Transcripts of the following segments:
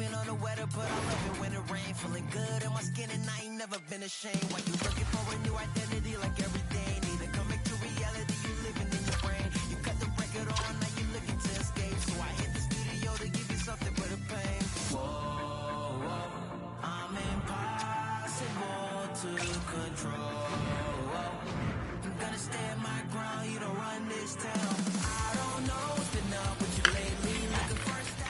blaming on the weather, but I love it when it rain. Feeling good in my skin and I ain't never been ashamed. Why you looking for a new identity like every day? Need to come back to reality, you living in your brain. You cut the record on, now you looking to escape. So I hit the studio to give you something but a pain. Whoa, whoa, I'm impossible to control. I'm gonna stand my ground, you don't run this town. I don't know what's been up with you lately. Looking for a style.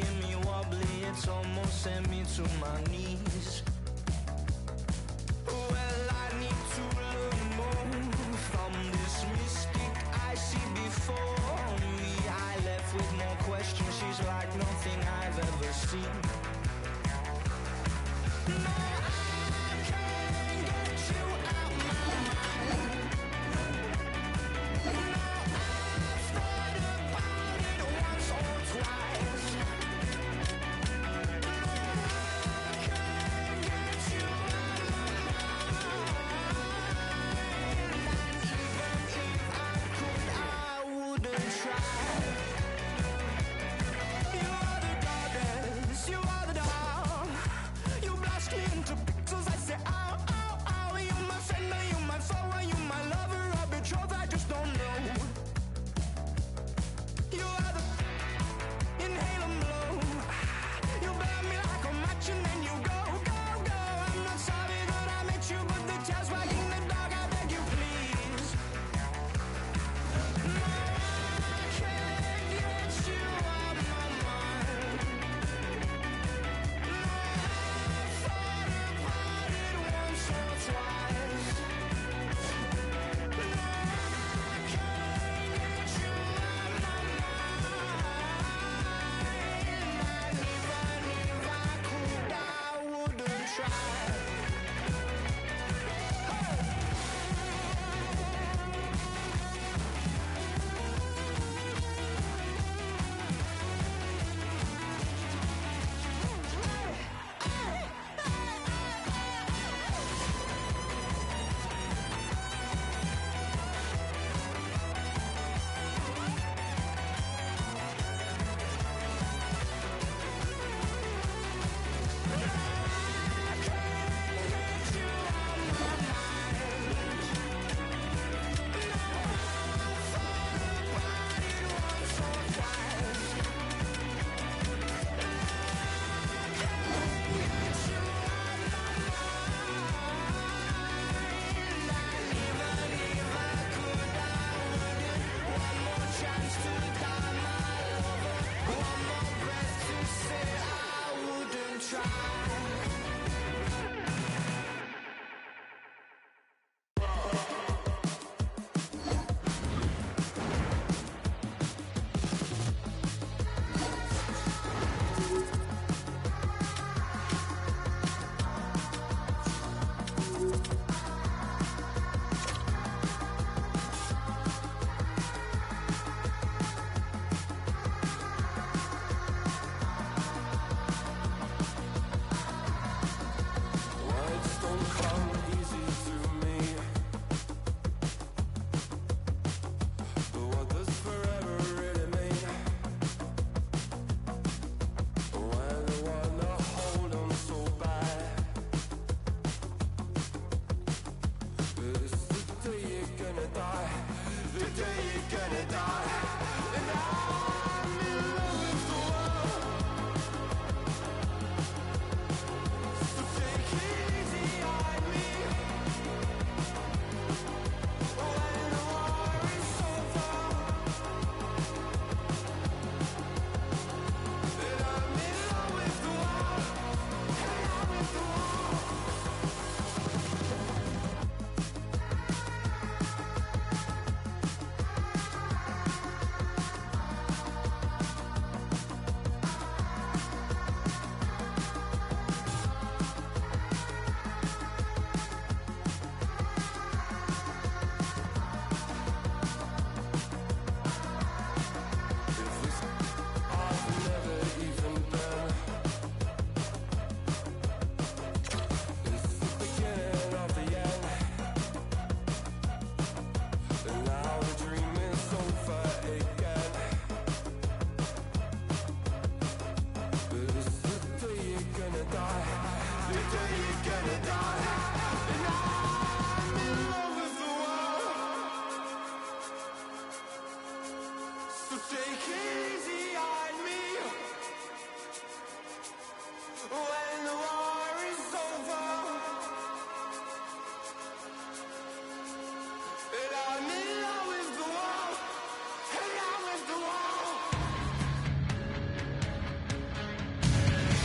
making me wobbly, it's almost sent me to my knees. Well, I need to learn more from this mystic I see before me. I left with more questions, she's like nothing I've ever seen. No, I can't get you out my mind. No, I've thought about it once or twice. No, I can't get you out my mind. And even if I could, I wouldn't try. You are the goddess, you are the doll. You blast me into pixels, I say ow, ow, ow. You my friend, are you my foe, are you my lover or betrothed? I just don't know. You are the inhale and blow. You burn me like a match and then you go, go, go. I'm not sorry that I met you, but the tail's wagging the dog, I beg you please. No, I can't get you out my mind. No, I've thought about it once or twice. No, I can't get you out my mind. And even if I could, I wouldn't try.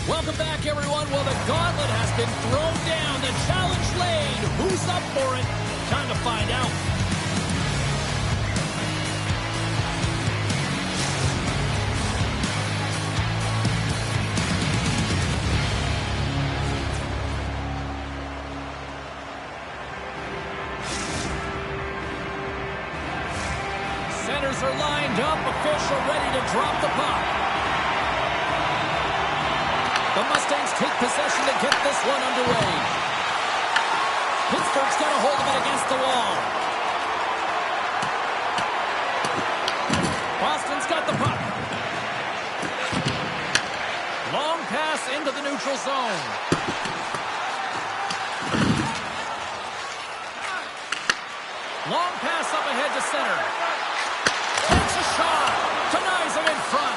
Welcome back, everyone. Well, the gauntlet has been thrown down. The challenge laid. Who's up for it? Time to find out. Centers are lined up. Official ready to drop the puck. The Mustangs take possession to get this one underway. Pittsburgh's got a hold of it against the wall. Boston's got the puck. Long pass into the neutral zone. Long pass up ahead to center. Takes a shot. Denies him in front.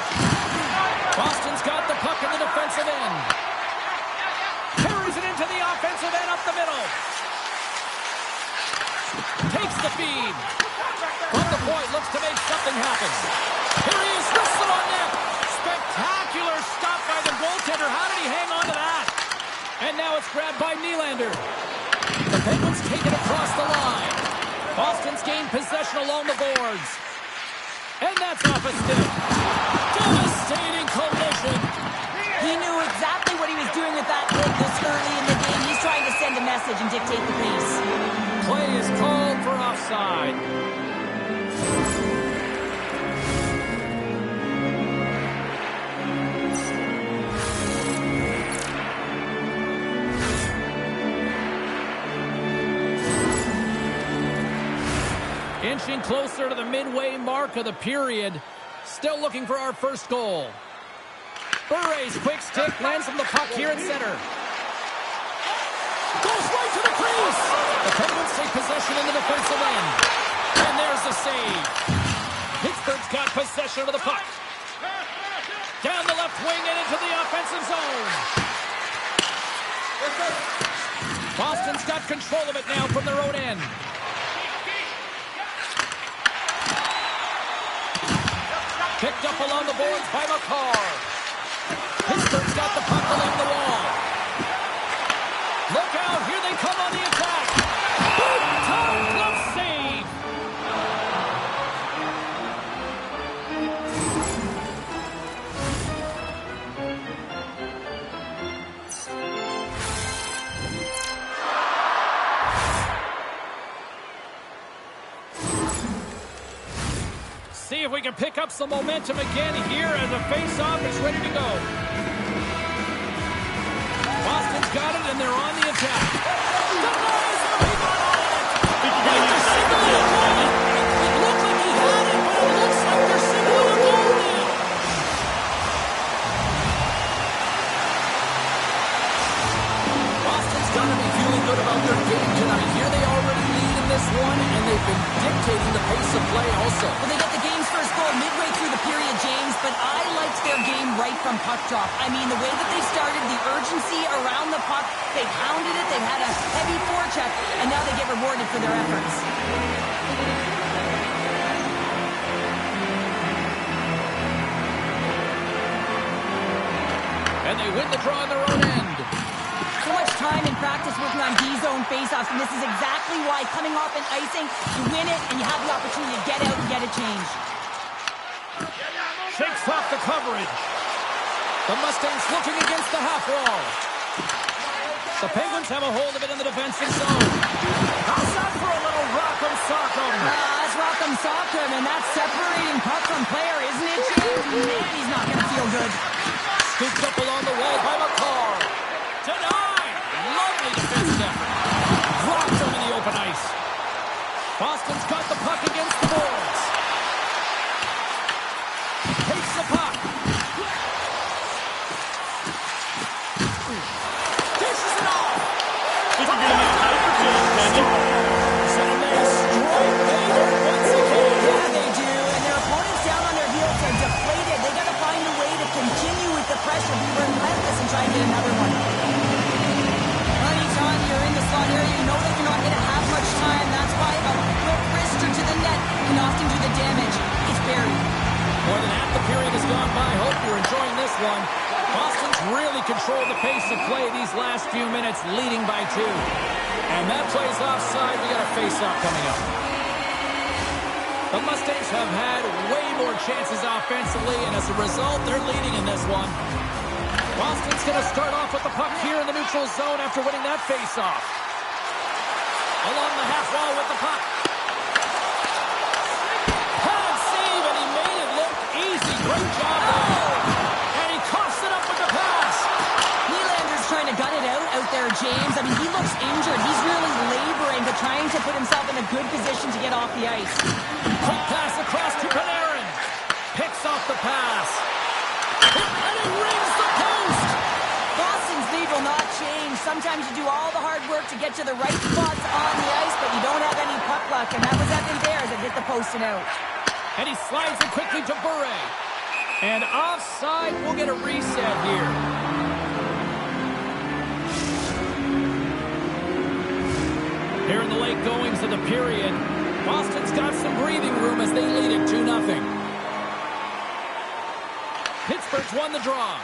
Boston's got the puck in the defensive end. Carries it into the offensive end up the middle. Takes the feed. From the point, looks to make something happen. Here he is, whistle on net. Spectacular stop by the goaltender. How did he hang on to that? And now it's grabbed by Nylander. The Penguins take it across the line. Boston's gained possession along the boards. And that's off a stick. Devastating collision. He knew exactly what he was doing with that hit this early in the game. He's trying to send a message and dictate the pace. Play is called for offside. Inching closer to the midway mark of the period. Still looking for our first goal. Bure's quick stick lands from the puck here at center. Goes right to the crease. The Penguins take possession in the defensive end. And there's the save. Pittsburgh's got possession of the puck. Down the left wing and into the offensive zone. Boston's got control of it now from their own end. Picked up along the boards by McCarr. Pittsburgh's got the puck along the wall. Look out, here they come on the attack. Big time glove save. See if we can pick up some momentum again here as the face-off is ready to go. Boston's got it, and they're on the attack. Denies him, he got on it! They're signaling a goal. It looked like he had it, but it looks like they're signaling a goal now. Boston's got to be feeling good about their game tonight. Here they already lead in this one, and they've been dictating the pace of play also. Well, they got the game's first goal midway through the period, James, but I liked their game right from puck drop. I mean, the way that they started, the urgency around the puck, they pounded it, they had a heavy forecheck, and now they get rewarded for their efforts. And they win the draw on their own end. So much time in practice working on D-zone faceoffs, and this is exactly why coming off an icing, you win it, and you have the opportunity to get out and get a change. Shakes off the coverage. The Mustangs looking against the half wall. The Penguins have a hold of it in the defensive zone. How's that for a little rock'em sock'em? That's rock'em sock'em, and that's separating puck from player, isn't it, James? Man, he's not going to feel good. Scooped up along the wall by McCarr. Denied. Lovely defensive effort. Dropped him in the open ice. Boston's got the puck against the boards. Takes the puck. Dishes it off. This is going to be tight for James, Daniel. So they strike Vader once again. Yeah, they do, and their opponents down on their heels are deflated. They got to find a way to continue with the pressure, be relentless, and try and get another one. Anytime you're in the slot area, you know that you're not going to have much time. That's why a quick wrister to the net can often do the damage. It's buried. More than half the period has gone by. Hope you're enjoying this one. Boston's really really controlled the pace of play these last few minutes, leading by 2. And that play's offside. We got a face-off coming up. The Mustangs have had way more chances offensively, and as a result, they're leading in this one. Boston's going to start off with the puck here in the neutral zone after winning that face-off. Along the half wall with the puck. Hard save, and he made it look easy. Great job there. And he coughs it up with the pass. Nylander's trying to gut it out there, James. I mean, he looks injured. He's really laboring, but trying to put himself in a good position to get off the ice. Quick pass across to Panarin. Picks off the pass. And he rings the post. Boston's lead will not change. Sometimes you do all the hard work to get to the right spots on the ice, but you don't have any puck luck, and that was Evan Bears that hit the post and out. And he slides it quickly to Bure. And offside, we'll get a reset here. Here in the late goings of the period, Boston's got some breathing room as they lead it 2-0. Pittsburgh's won the draw.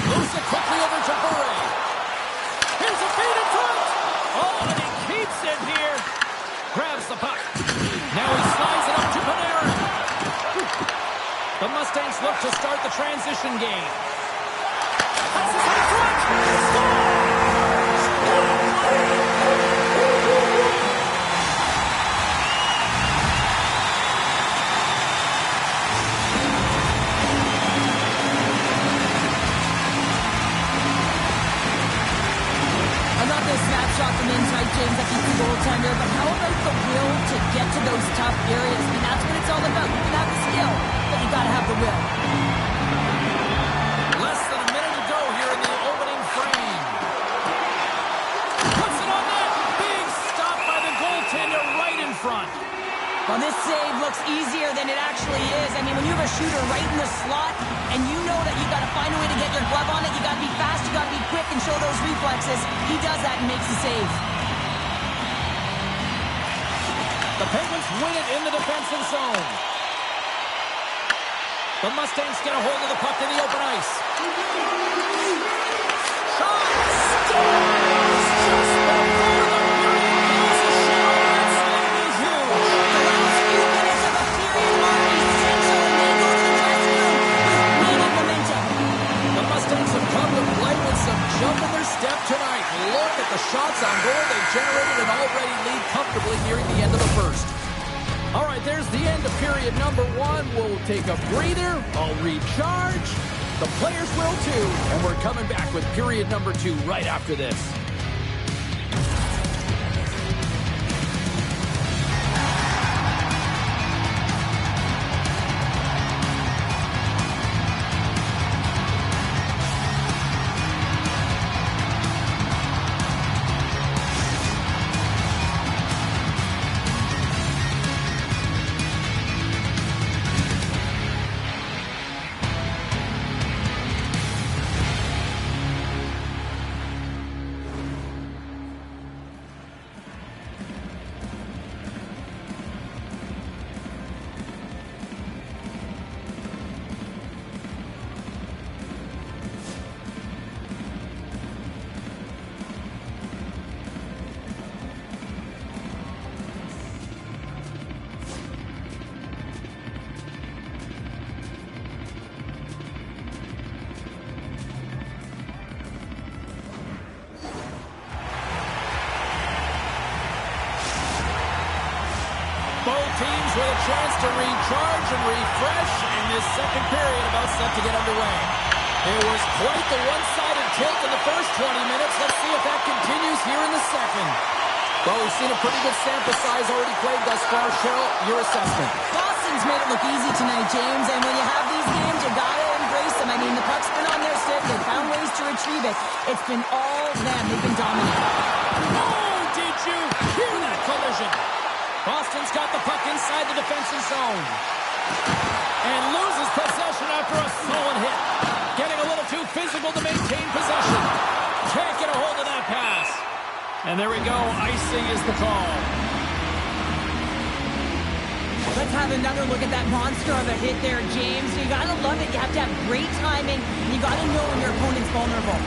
Moves it quickly over to Bure. Here's a feed in front. Oh, and he keeps it here. Grabs the puck. Now he slides it up to Panarin. The Mustangs look to start the transition game. Passes in front. I'm not going to snapshot them in tight, James. That keeps the goaltender. But how about the will to get to those tough areas? I mean, that's what it's all about. You can have the skill, but you got to have the will. Less than a minute to go here in the opening frame. Puts it on net. Big stop by the goaltender right in front. Well, this save looks easier than it actually is. I mean, when you have a shooter right in the slot and you know that you got to find a way to get your glove on it, you got to be fast, you got to be quick and show those reflexes. He does that and makes the save. The Penguins win it in the defensive zone. The Mustangs get a hold of the puck in the open ice. Shot! Scores! Just before the period ends. A shot that's going to be huge. The last few minutes of a period are essential, and they go to the dressing room with needed momentum. The Mustangs have come to play with some jump in their step tonight. Look at the shots on goal. They've generated an already lead comfortably nearing the end of the first. All right, there's the end of period number 1. We'll take a breather. I'll recharge. The players will too. And we're coming back with period number 2 right after this. Both teams with a chance to recharge and refresh, and this second period about set to get underway. It was quite the one-sided tilt in the first 20 minutes. Let's see if that continues here in the second. Well, we've seen a pretty good sample size already played thus far. Cheryl, your assessment. Boston's made it look easy tonight, James, and when you have these games, you got to embrace them. I mean, the puck's been on their stick. They've found ways to retrieve it. It's been all them. They've been dominant. Oh, did you hear that collision? Boston's got the puck inside the defensive zone. And loses possession after a solid hit. Getting a little too physical to maintain possession. Can't get a hold of that pass. And there we go. Icing is the call. Let's have another look at that monster of a hit there, James. You got to love it. You have to have great timing. And you got to know when your opponent's vulnerable.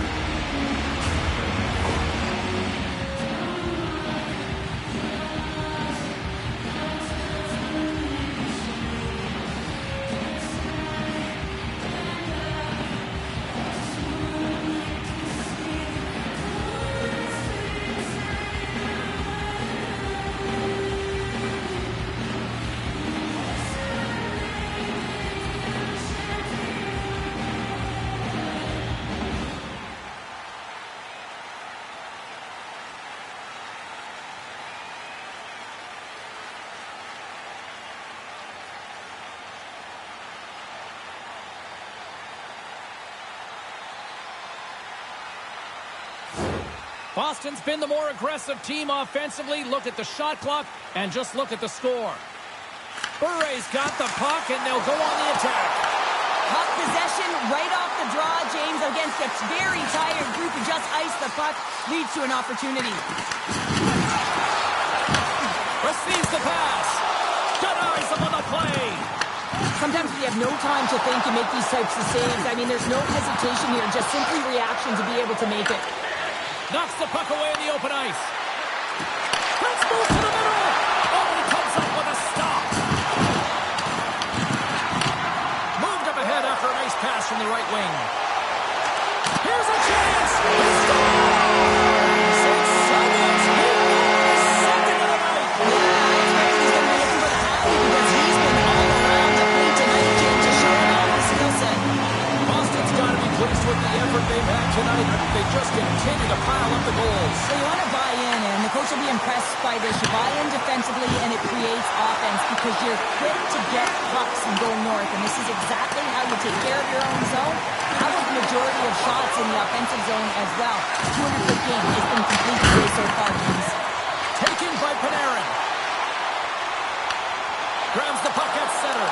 Boston's been the more aggressive team offensively. Look at the shot clock and just look at the score. Burray's got the puck, and they'll go on the attack. Puck possession right off the draw, James, against a very tired group who just iced the puck, leads to an opportunity. Receives the pass. Denies him on the play. Sometimes we have no time to think and make these types of saves. I mean, there's no hesitation here, just simply reaction to be able to make it. Knocks the puck away in the open ice. Let's move to the middle. Oh, he comes up with a stop. Moved up ahead after a nice pass from the right wing. Here's a chance. He scores! It's Someone's hit his second of the night. Yeah, I expect he's going to be looking for the hockey because he's been all around the plate tonight, James, just showing off his skill set. Boston's got to be pleased with the effort they've had tonight. They just continue to pile up the goals. So you want to buy in, and the coach will be impressed by this. You buy in defensively, and it creates offense because you're quick to get pucks and go north, and this is exactly how you take care of your own zone. How about the majority of shots in the offensive zone as well? 200-foot game has been complete today so far, James. Taken by Panarin. Grabs the puck at center.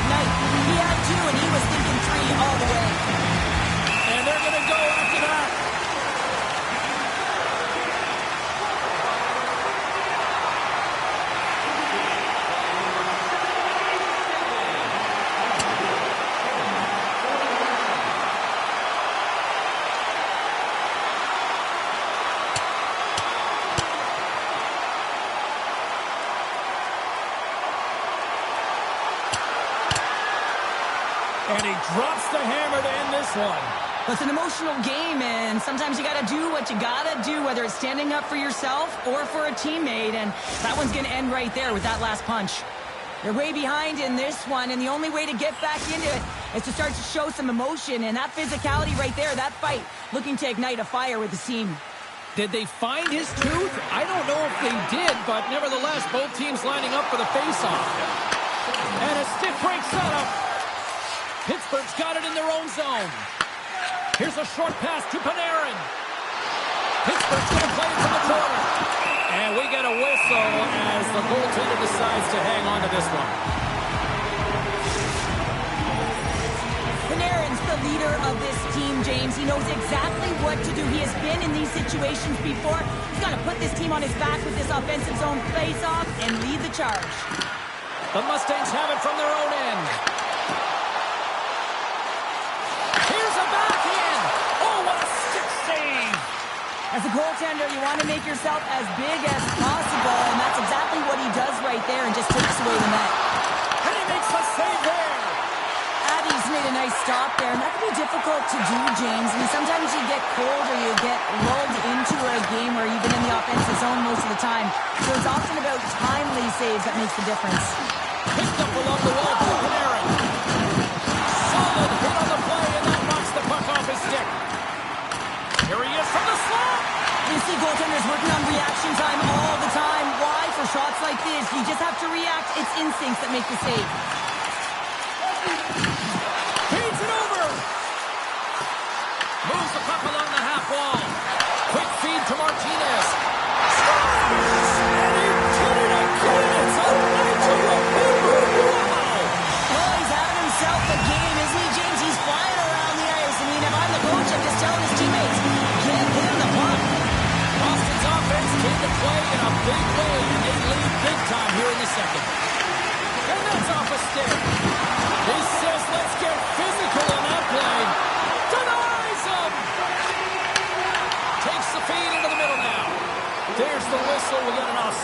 Night. He had 2 and he was thinking 3 all the way. And they're going to go after that. And he drops the hammer to end this one. It's an emotional game, and sometimes you got to do what you got to do, whether it's standing up for yourself or for a teammate, and that one's going to end right there with that last punch. They're way behind in this one, and the only way to get back into it is to start to show some emotion, and that physicality right there, that fight, looking to ignite a fire with the team. Did they find his tooth? I don't know if they did, but nevertheless, both teams lining up for the face-off. And a stick break setup. Pittsburgh's got it in their own zone. Here's a short pass to Panarin. Pittsburgh's going to play it from the corner. And we get a whistle as the goaltender decides to hang on to this one. Panarin's the leader of this team, James. He knows exactly what to do. He has been in these situations before. He's got to put this team on his back with this offensive zone face-off and lead the charge. The Mustangs have it from their own end. Here's a backhand. Oh, what a stick save. As a goaltender, you want to make yourself as big as possible, and that's exactly what he does right there and just takes away the net. And he makes the save there. Abby's made a nice stop there, and that can be difficult to do, James. I mean, sometimes you get cold or you get lulled into a game where you've been in the offensive zone most of the time. So it's often about timely saves that makes the difference. Picked up along the wall for Panarin. Solid hit on the play, and that knocks the puck off his stick. Here he is from the slot. You see goaltenders working on reaction time all the time. Why? For shots like this, you just have to react. It's instincts that make the save. Feeds it over. Moves the puck along the half wall. Quick feed to Martinez. Scores! And he did it again. It's a 9-1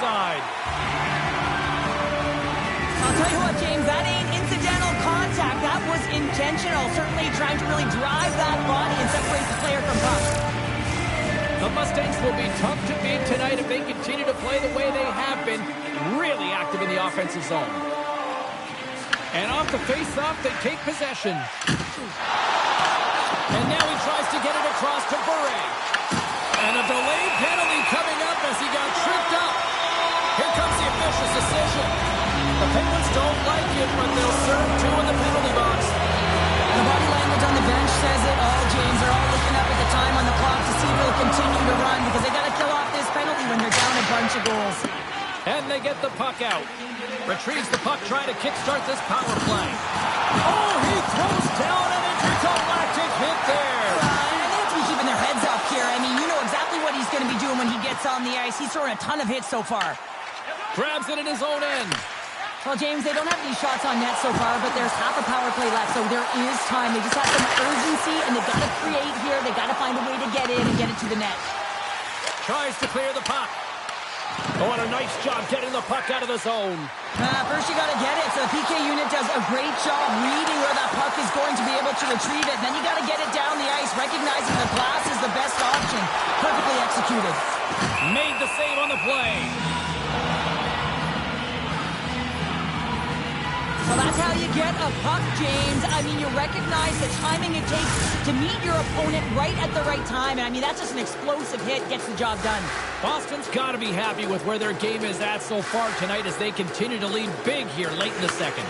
side. I'll tell you what, James, that ain't incidental contact. That was intentional. Certainly trying to really drive that body and separate the player from puck. The Mustangs will be tough to beat tonight if they continue to play the way they have been, really active in the offensive zone. And off the face-off, they take possession. And now he tries to get it across to Bure. And a delayed penalty coming up as he got tripped up. Here comes the official's decision. The Penguins don't like it, but they'll serve two in the penalty box. The body language on the bench says it all, James. They're all looking up at the time on the clock to see if they'll continue to run because they got to kill off this penalty when they're down a bunch of goals. And they get the puck out. Retrieves the puck, trying to kickstart this power play. Oh, he throws down an intergalactic hit there. They have to be keeping their heads up here. I mean, you know exactly what he's going to be doing when he gets on the ice. He's throwing a ton of hits so far. Grabs it in his own end. Well, James, they don't have any shots on net so far, but there's half a power play left, so there is time. They just have some urgency, and they've got to create here. They've got to find a way to get in and get it to the net. Tries to clear the puck. Oh, and a nice job getting the puck out of the zone. First you got to get it, so the PK unit does a great job reading where that puck is going to be able to retrieve it. Then you got to get it down the ice, recognizing the glass is the best option. Perfectly executed. Made the save on the play. So that's how you get a puck, James. I mean, you recognize the timing it takes to meet your opponent right at the right time. And I mean, that's just an explosive hit, gets the job done. Boston's got to be happy with where their game is at so far tonight as they continue to lead big here late in the second.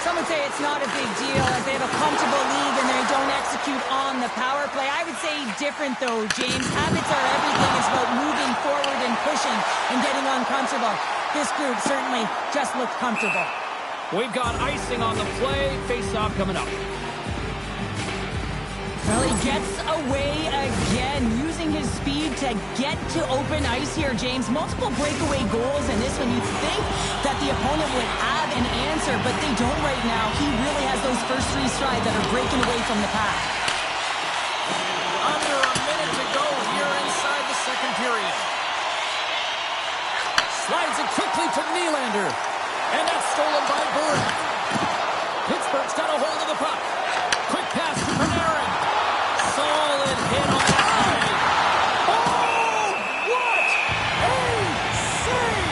Some would say it's not a big deal as they have a comfortable lead and they don't execute on the power play. I would say different, though, James. Habits are everything. It's about moving forward and pushing and getting uncomfortable. This group certainly just looked comfortable. We've got icing on the play. Face-off coming up. Well, he gets away again, using his speed to get to open ice here, James. Multiple breakaway goals in this one. You'd think that the opponent would have an answer, but they don't right now. He really has those first three strides that are breaking away from the pack. Under a minute to go here inside the second period. Slides it quickly to Nylander. And that's stolen by Bure. Pittsburgh's got a hold of the puck. Quick pass to Panarin. Solid hit on that play. Oh, what a save!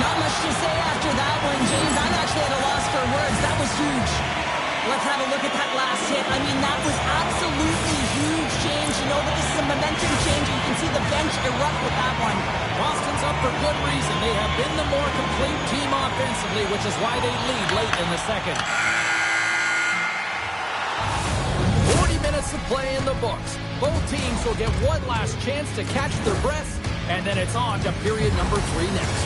Not much to say after that one, James. I'm actually at a loss for words. That was huge. Let's have a look at that last hit. I mean, that was absolutely huge change. You know that this is a momentum change. You can see the bench erupt with that one. Boston's up for good reason. They have been the more complete team offensively, which is why they lead late in the second. 40 minutes of play in the books. Both teams will get one last chance to catch their breaths, and then it's on to period number 3 next.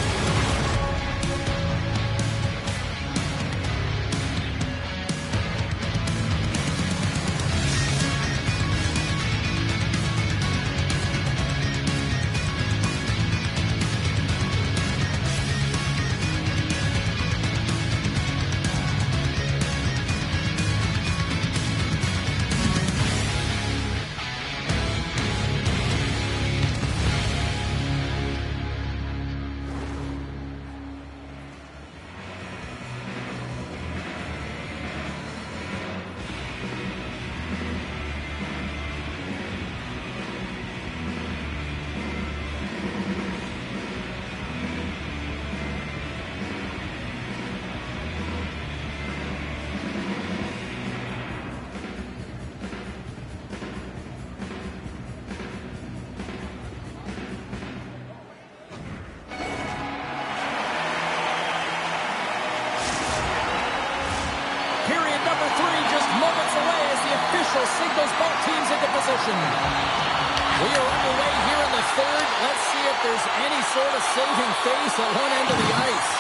Signals both teams into position. We are underway here in the third. Let's see if there's any sort of saving face at one end of the ice.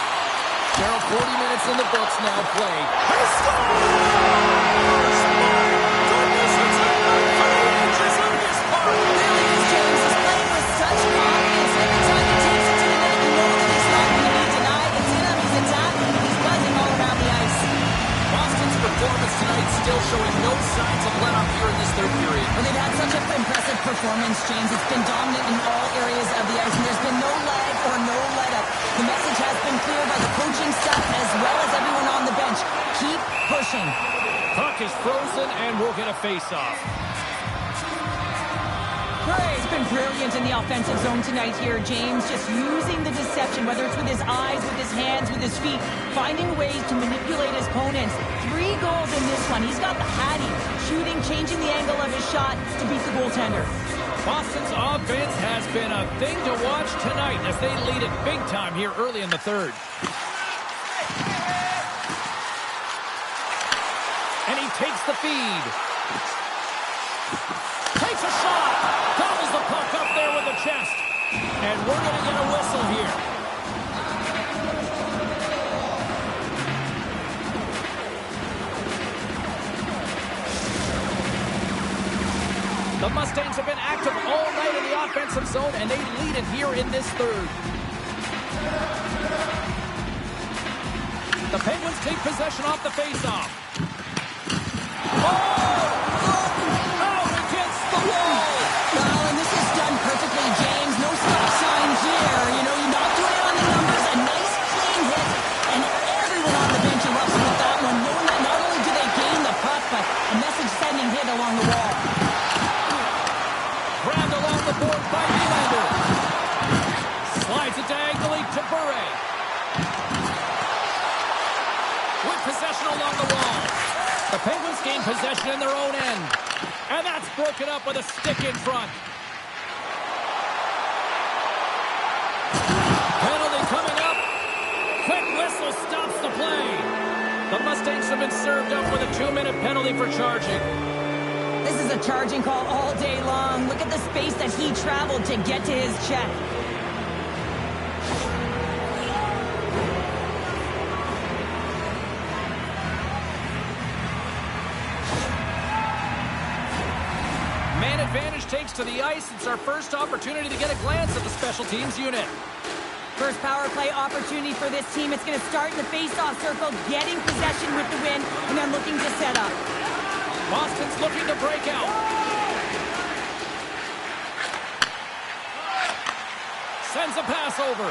Cheryl, 40 minutes in the books now played. He scores! Goodness, it's about 3 inches of this part. There he is, James. He's playing with such confidence. Every time he takes it to the net, you know that he's not going to be denied. It's in him. He's attacking. He's buzzing all around the ice. Boston's performance tonight still showing no signs of let up here in this third period. Well, they've had such an impressive performance, James. It's been dominant in all areas of the ice, and there's been no lag or no let-up. The message has been clear by the coaching staff as well as everyone on the bench. Keep pushing. Puck is frozen, and we'll get a face-off. He's been brilliant in the offensive zone tonight here, James. Just using the deception, whether it's with his eyes, with his hands, with his feet, finding ways to manipulate his opponents. 3 goals in this one. He's got the hattie, shooting, changing the angle of his shot to beat the goaltender. Boston's offense has been a thing to watch tonight as they lead it big time here early in the third. And he takes the feed. Takes a shot. Gobbles the puck up there with the chest. And we're going to get a whistle here. The Mustangs have been active all night in the offensive zone, and they lead it here in this third. The Penguins take possession off the faceoff. Out against the wall! Well, and this is done perfectly, James. No stop sign here. You know, you're not doing it on the numbers. A nice, clean hit. And everyone on the bench erupts with that one, knowing that not only do they gain the puck, but a message-sending hit along the wall. Grabbed along the board by Nylander. Slides it diagonally to Bure. With possession along the wall. The Penguins gain possession in their own end. And that's broken up with a stick in front. Penalty coming up. Quick whistle stops the play. The Mustangs have been served up with a 2-minute penalty for charging. This is a charging call all day long. Look at the space that he traveled to get to his check. Man advantage takes to the ice. It's our first opportunity to get a glance at the special teams unit. First power play opportunity for this team. It's going to start in the face-off circle, getting possession with the win, and then looking to set up. Boston's looking to break out. Sends a pass over.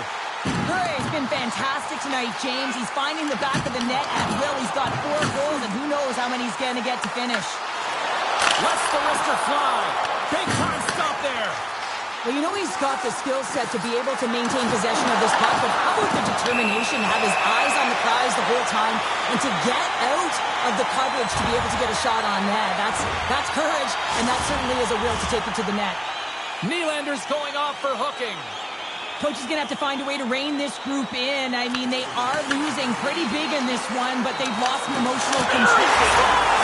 Murray's been fantastic tonight, James. He's finding the back of the net at will. He's got 4 goals, and who knows how many he's going to get to finish. Lets the wrister fly. Big time stop there. Well, you know he's got the skill set to be able to maintain possession of this puck, but how about the determination to have his eyes on the prize the whole time and to get out of the coverage to be able to get a shot on net? That's courage, and that certainly is a will to take it to the net. Nylander's going off for hooking. Coach is going to have to find a way to rein this group in. I mean, they are losing pretty big in this one, but they've lost some emotional control.